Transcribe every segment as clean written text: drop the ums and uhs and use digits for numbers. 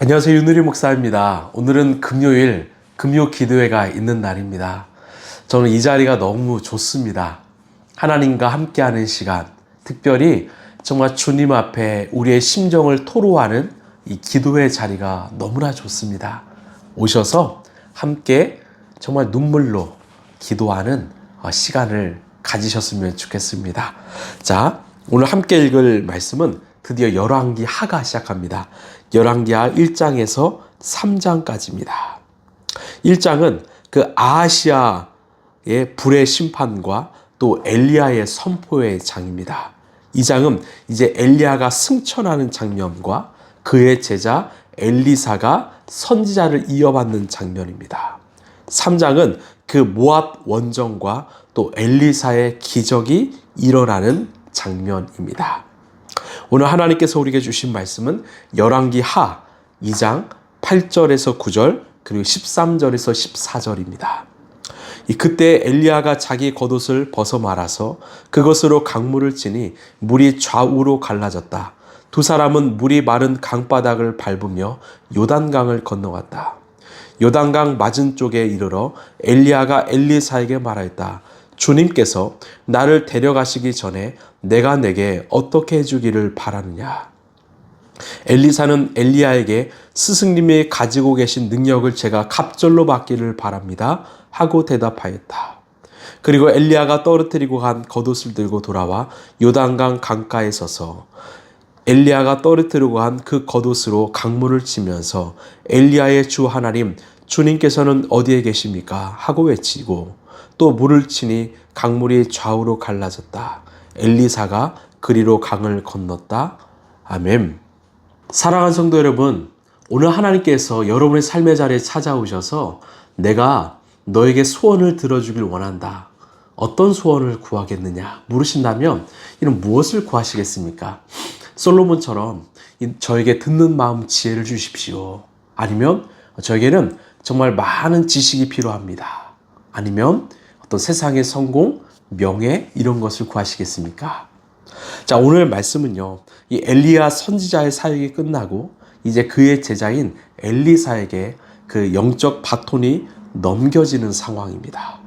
안녕하세요. 윤우리 목사입니다. 오늘은 금요일 금요 기도회가 있는 날입니다. 저는 이 자리가 너무 좋습니다. 하나님과 함께하는 시간, 특별히 정말 주님 앞에 우리의 심정을 토로하는 이 기도회 자리가 너무나 좋습니다. 오셔서 함께 정말 눈물로 기도하는 시간을 가지셨으면 좋겠습니다. 자, 오늘 함께 읽을 말씀은 드디어 열왕기 하가 시작합니다. 열왕기하 1장에서 3장까지입니다. 1장은 그 아하시아의 불의 심판과 또 엘리야의 선포의 장입니다. 2장은 이제 엘리야가 승천하는 장면과 그의 제자 엘리사가 선지자를 이어받는 장면입니다. 3장은 그 모압 원정과 또 엘리사의 기적이 일어나는 장면입니다. 오늘 하나님께서 우리에게 주신 말씀은 열왕기 하 2장 8절에서 9절 그리고 13절에서 14절입니다. 그때 엘리야가 자기 겉옷을 벗어 말아서 그것으로 강물을 치니 물이 좌우로 갈라졌다. 두 사람은 물이 마른 강바닥을 밟으며 요단강을 건너갔다. 요단강 맞은 쪽에 이르러 엘리야가 엘리사에게 말하였다. 주님께서 나를 데려가시기 전에 내가 내게 어떻게 해주기를 바라느냐. 엘리사는 엘리야에게 스승님이 가지고 계신 능력을 제가 갑절로 받기를 바랍니다 하고 대답하였다. 그리고 엘리야가 떨어뜨리고 간 겉옷을 들고 돌아와 요단강 강가에 서서 엘리야가 떨어뜨리고 간 그 겉옷으로 강물을 치면서 엘리야의 주 하나님 주님께서는 어디에 계십니까 하고 외치고 또 물을 치니 강물이 좌우로 갈라졌다. 엘리사가 그리로 강을 건넜다. 아멘. 사랑하는 성도 여러분, 오늘 하나님께서 여러분의 삶의 자리에 찾아오셔서 내가 너에게 소원을 들어주길 원한다. 어떤 소원을 구하겠느냐 물으신다면 이는 무엇을 구하시겠습니까? 솔로몬처럼 저에게 듣는 마음 지혜를 주십시오. 아니면 저에게는 정말 많은 지식이 필요합니다. 아니면 어떤 세상의 성공, 명예 이런 것을 구하시겠습니까? 자, 오늘 말씀은요. 이 엘리야 선지자의 사역이 끝나고 이제 그의 제자인 엘리사에게 그 영적 바톤이 넘겨지는 상황입니다.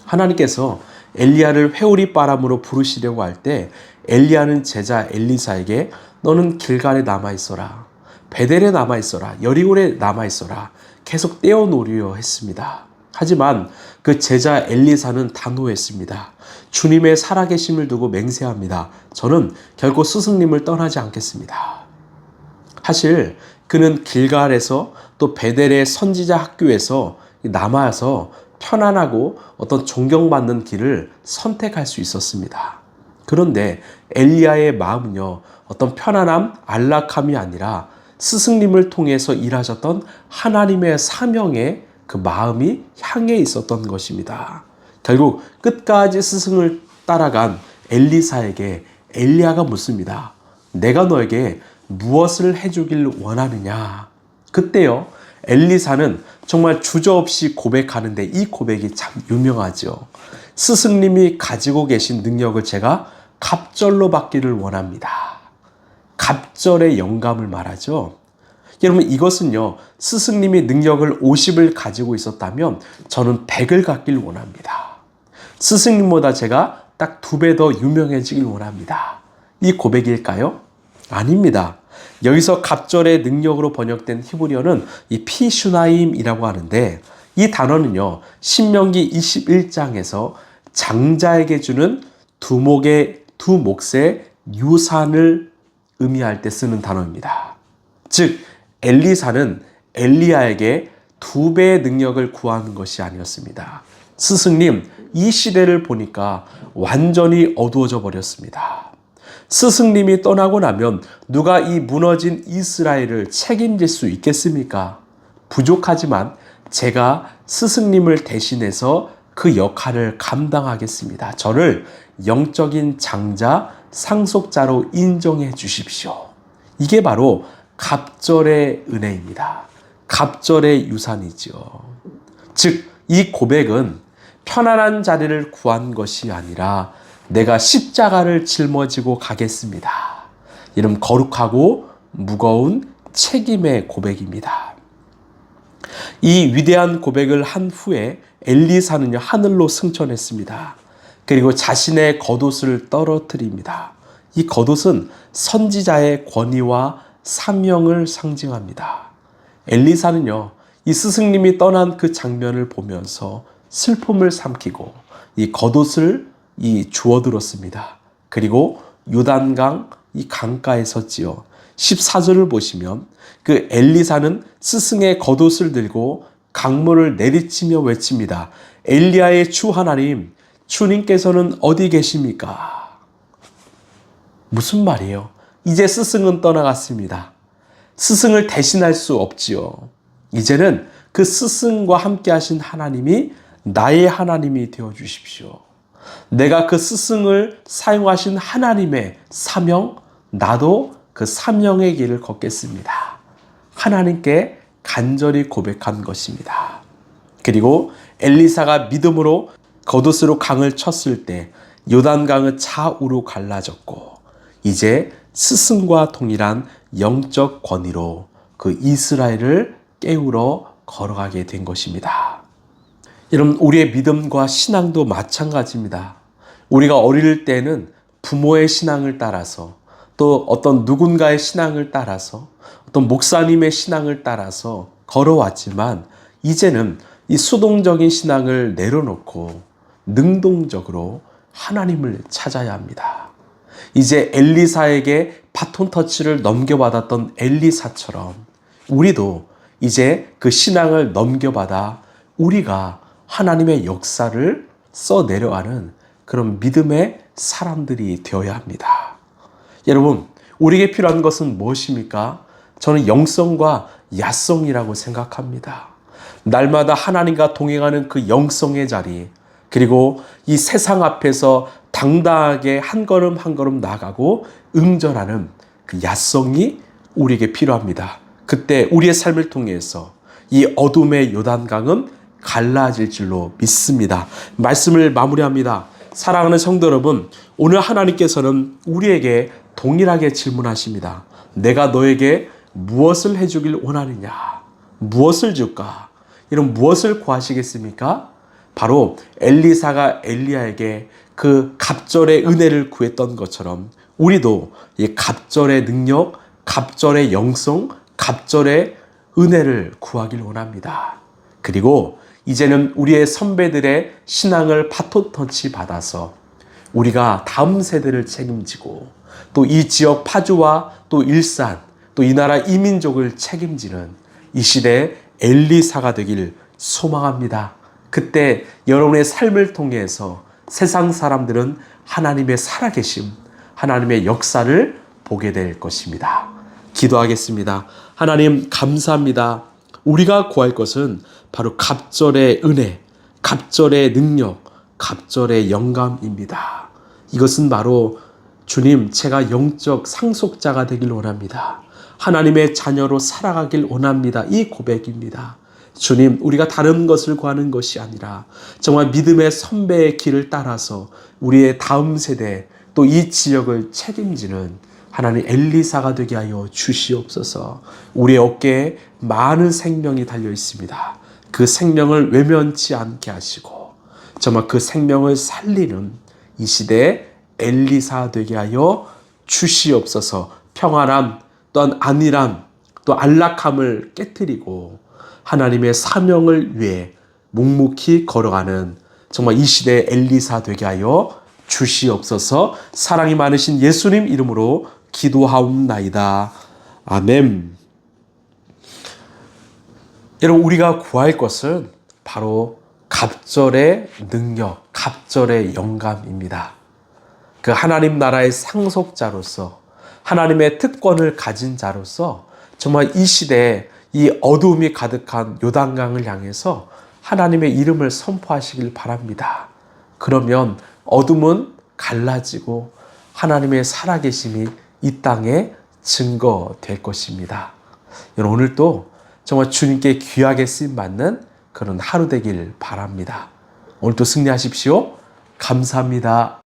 하나님께서 엘리야를 회오리 바람으로 부르시려고 할 때 엘리야는 제자 엘리사에게 너는 길갈에 남아있어라. 베델에 남아있어라. 여리고에 남아있어라. 계속 떼어놓으려 했습니다. 하지만 그 제자 엘리사는 단호했습니다. 주님의 살아계심을 두고 맹세합니다. 저는 결코 스승님을 떠나지 않겠습니다. 사실 그는 길갈에서 또 베델의 선지자 학교에서 남아서 편안하고 어떤 존경받는 길을 선택할 수 있었습니다. 그런데 엘리야의 마음은요, 어떤 편안함, 안락함이 아니라 스승님을 통해서 일하셨던 하나님의 사명에 그 마음이 향해 있었던 것입니다. 결국 끝까지 스승을 따라간 엘리사에게 엘리야가 묻습니다. 내가 너에게 무엇을 해주길 원하느냐? 그때요, 엘리사는 정말 주저없이 고백하는데 이 고백이 참 유명하죠. 스승님이 가지고 계신 능력을 제가 갑절로 받기를 원합니다. 갑절의 영감을 말하죠. 여러분, 이것은요, 스승님이 능력을 50을 가지고 있었다면 저는 100을 갖길 원합니다. 스승님보다 제가 딱 2배 더 유명해지길 원합니다. 이 고백일까요? 아닙니다. 여기서 갑절의 능력으로 번역된 히브리어는 이 피슈나임이라고 하는데 이 단어는요, 신명기 21장에서 장자에게 주는 두 몫의 유산을 의미할 때 쓰는 단어입니다. 즉 엘리사는 엘리야에게 2배의 능력을 구하는 것이 아니었습니다. 스승님, 이 시대를 보니까 완전히 어두워져 버렸습니다. 스승님이 떠나고 나면 누가 이 무너진 이스라엘을 책임질 수 있겠습니까? 부족하지만 제가 스승님을 대신해서 그 역할을 감당하겠습니다. 저를 영적인 장자, 상속자로 인정해 주십시오. 이게 바로 갑절의 은혜입니다. 갑절의 유산이죠. 즉, 이 고백은 편안한 자리를 구한 것이 아니라 내가 십자가를 짊어지고 가겠습니다. 이런 거룩하고 무거운 책임의 고백입니다. 이 위대한 고백을 한 후에 엘리사는요, 하늘로 승천했습니다. 그리고 자신의 겉옷을 떨어뜨립니다. 이 겉옷은 선지자의 권위와 사명을 상징합니다. 엘리사는요, 이 스승님이 떠난 그 장면을 보면서 슬픔을 삼키고 이 겉옷을 주워들었습니다. 그리고 요단강 이 강가에 섰지요. 14절을 보시면 그 엘리사는 스승의 겉옷을 들고 강물을 내리치며 외칩니다. 엘리야의 주 하나님, 주님께서는 어디 계십니까? 무슨 말이에요? 이제 스승은 떠나갔습니다. 스승을 대신할 수 없지요. 이제는 그 스승과 함께 하신 하나님이 나의 하나님이 되어 주십시오. 내가 그 스승을 사용하신 하나님의 사명, 나도 그 사명의 길을 걷겠습니다. 하나님께 간절히 고백한 것입니다. 그리고 엘리사가 믿음으로 겉옷으로 강을 쳤을 때 요단강은 좌우로 갈라졌고 이제 스승과 동일한 영적 권위로 그 이스라엘을 깨우러 걸어가게 된 것입니다. 여러분, 우리의 믿음과 신앙도 마찬가지입니다. 우리가 어릴 때는 부모의 신앙을 따라서 또 어떤 누군가의 신앙을 따라서 어떤 목사님의 신앙을 따라서 걸어왔지만 이제는 이 수동적인 신앙을 내려놓고 능동적으로 하나님을 찾아야 합니다. 이제 엘리사에게 바톤 터치를 넘겨받았던 엘리사처럼 우리도 이제 그 신앙을 넘겨받아 우리가 하나님의 역사를 써내려가는 그런 믿음의 사람들이 되어야 합니다. 여러분, 우리에게 필요한 것은 무엇입니까? 저는 영성과 야성이라고 생각합니다. 날마다 하나님과 동행하는 그 영성의 자리, 그리고 이 세상 앞에서 당당하게 한 걸음 한 걸음 나아가고 응전하는 그 야성이 우리에게 필요합니다. 그때 우리의 삶을 통해서 이 어둠의 요단강은 갈라질 줄로 믿습니다. 말씀을 마무리합니다. 사랑하는 성도 여러분, 오늘 하나님께서는 우리에게 동일하게 질문하십니다. 내가 너에게 무엇을 해주길 원하느냐? 무엇을 줄까? 이런 무엇을 구하시겠습니까? 바로 엘리사가 엘리야에게 그 갑절의 은혜를 구했던 것처럼 우리도 이 갑절의 능력, 갑절의 영성, 갑절의 은혜를 구하길 원합니다. 그리고 이제는 우리의 선배들의 신앙을 바톤 터치 받아서 우리가 다음 세대를 책임지고 또 이 지역 파주와 또 일산 또 이 나라 이민족을 책임지는 이 시대의 엘리사가 되길 소망합니다. 그때 여러분의 삶을 통해서 세상 사람들은 하나님의 살아계심, 하나님의 역사를 보게 될 것입니다. 기도하겠습니다. 하나님 감사합니다. 우리가 구할 것은 바로 갑절의 은혜, 갑절의 능력, 갑절의 영감입니다. 이것은 바로 주님, 제가 영적 상속자가 되길 원합니다. 하나님의 자녀로 살아가길 원합니다. 이 고백입니다. 주님, 우리가 다른 것을 구하는 것이 아니라 정말 믿음의 선배의 길을 따라서 우리의 다음 세대 또 이 지역을 책임지는 하나님 엘리사가 되게 하여 주시옵소서. 우리의 어깨에 많은 생명이 달려 있습니다. 그 생명을 외면치 않게 하시고 정말 그 생명을 살리는 이 시대에 엘리사 되게 하여 주시옵소서. 평안함, 또한 안일함, 또 안락함을 깨뜨리고 하나님의 사명을 위해 묵묵히 걸어가는 정말 이 시대의 엘리사 되게 하여 주시옵소서. 사랑이 많으신 예수님 이름으로 기도하옵나이다. 아멘. 여러분, 우리가 구할 것은 바로 갑절의 능력, 갑절의 영감입니다. 그 하나님 나라의 상속자로서 하나님의 특권을 가진 자로서 정말 이 시대에 이 어두움이 가득한 요단강을 향해서 하나님의 이름을 선포하시길 바랍니다. 그러면 어둠은 갈라지고 하나님의 살아계심이 이 땅에 증거될 것입니다. 여러분, 오늘도 정말 주님께 귀하게 쓰임받는 그런 하루 되길 바랍니다. 오늘도 승리하십시오. 감사합니다.